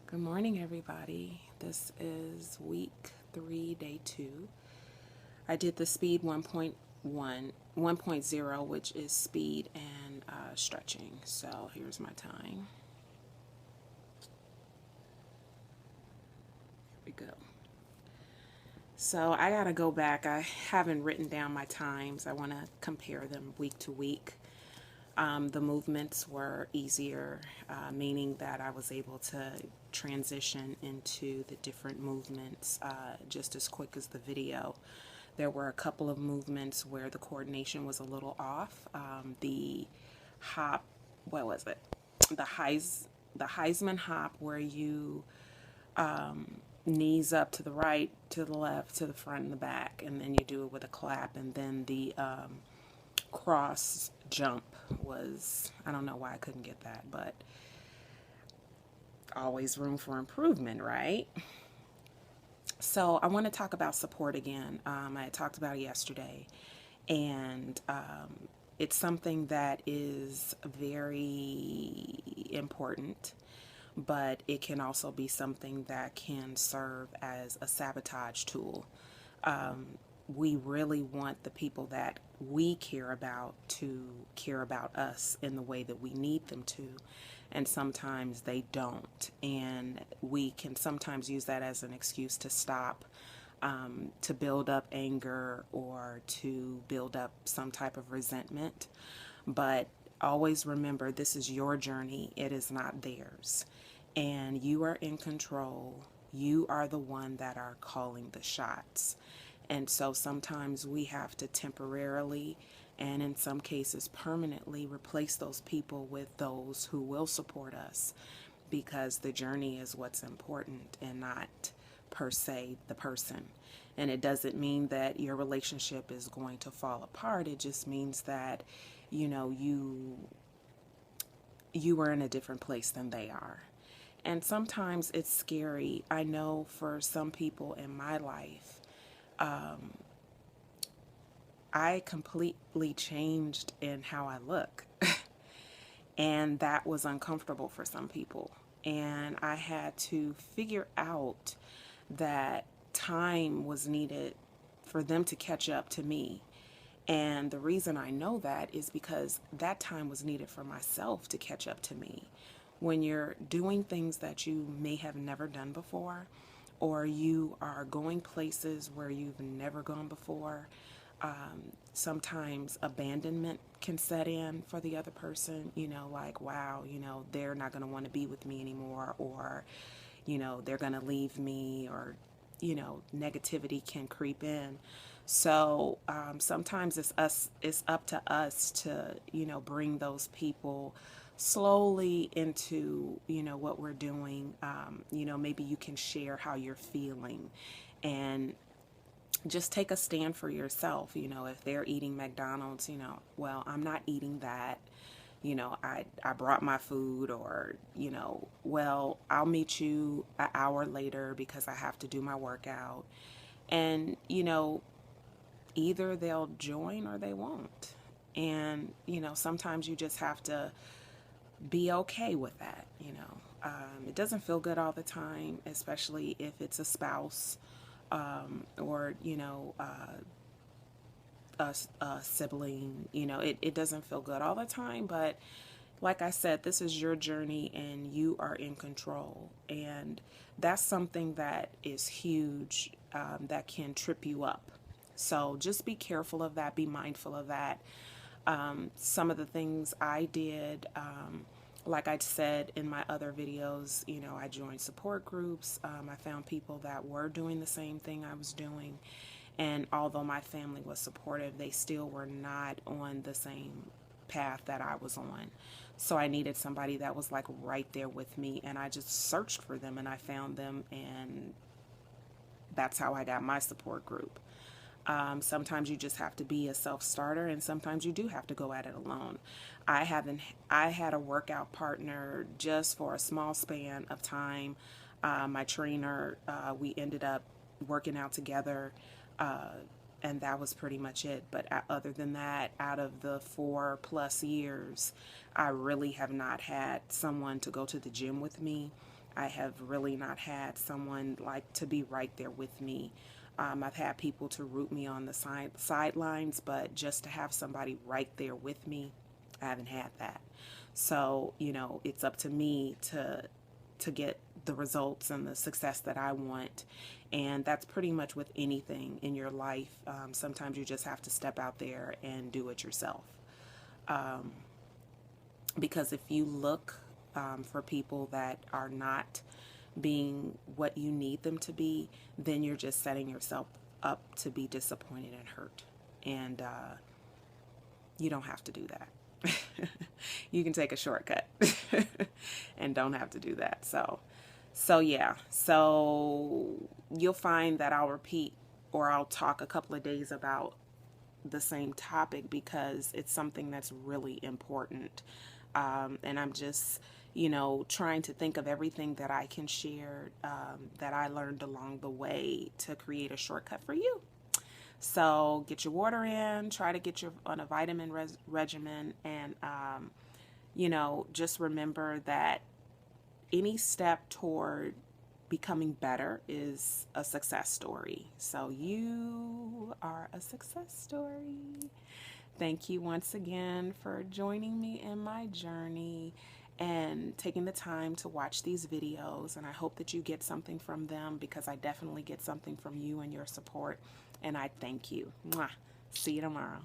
Good morning, everybody. This is week 3, day 2. I did the speed 1.0, which is speed and stretching. So here's my time. Here we go. So I got to go back. I haven't written down my times. I want to compare them week to week. The movements were easier, meaning that I was able to transition into the different movements just as quick as the video. There were a couple of movements where the coordination was a little off. The hop, what was it? The Heisman hop, where you knees up to the right, to the left, to the front and the back, and then you do it with a clap, and then the cross jump was, I don't know why I couldn't get that, but always room for improvement, right? So I want to talk about support again. I had talked about it yesterday, and it's something that is very important, but it can also be something that can serve as a sabotage tool. We really want the people that we care about to care about us in the way that we need them to. And sometimes they don't. And we can sometimes use that as an excuse to stop, to build up anger or to build up some type of resentment. But always remember, this is your journey, it is not theirs. And you are in control. You are the one that are calling the shots. And so sometimes we have to temporarily, and in some cases permanently, replace those people with those who will support us, because the journey is what's important and not per se the person. And it doesn't mean that your relationship is going to fall apart. It just means that, you are in a different place than they are. And sometimes it's scary. I know for some people in my life, I completely changed in how I look. And that was uncomfortable for some people. And I had to figure out that time was needed for them to catch up to me. And the reason I know that is because that time was needed for myself to catch up to me. When you're doing things that you may have never done before, or you are going places where you've never gone before, sometimes abandonment can set in for the other person, like, wow, they're not going to want to be with me anymore, or, they're going to leave me, or, negativity can creep in. So sometimes it's up to us to, bring those people slowly into, what we're doing. Maybe you can share how you're feeling and just take a stand for yourself. If they're eating McDonald's, well, I'm not eating that. I brought my food, or, well, I'll meet you an hour later because I have to do my workout. And, either they'll join or they won't. And, sometimes you just have to be okay with that. It doesn't feel good all the time, especially if it's a spouse, or, a sibling. It doesn't feel good all the time, but like I said, this is your journey and you are in control. And that's something that is huge, that can trip you up. So just be careful of that, be mindful of that. Some of the things I did, like I said in my other videos, I joined support groups. I found people that were doing the same thing I was doing. And although my family was supportive, they still were not on the same path that I was on. So I needed somebody that was like right there with me. And I just searched for them and I found them. And that's how I got my support group. Sometimes you just have to be a self-starter, and sometimes you do have to go at it alone. I had a workout partner just for a small span of time. My trainer, we ended up working out together, and that was pretty much it. But other than that, out of the 4+ years, I really have not had someone to go to the gym with me I have really not had someone like to be right there with me. I've had people to root me on the sidelines, but just to have somebody right there with me, I haven't had that. So, you know, it's up to me to get the results and the success that I want. And that's pretty much with anything in your life. Sometimes you just have to step out there and do it yourself. Because if you look for people that are not being what you need them to be, then you're just setting yourself up to be disappointed and hurt. And you don't have to do that. You can take a shortcut and don't have to do that. So yeah. So you'll find that I'll repeat or I'll talk a couple of days about the same topic because it's something that's really important. And I'm just, you know, trying to think of everything that I can share that I learned along the way to create a shortcut for you. So get your water in, try to get your on a vitamin regimen, and you know, just remember that any step toward becoming better is a success story. So you are a success story. Thank you once again for joining me in my journey and taking the time to watch these videos. And I hope that you get something from them because I definitely get something from you and your support. And I thank you. Mwah. See you tomorrow.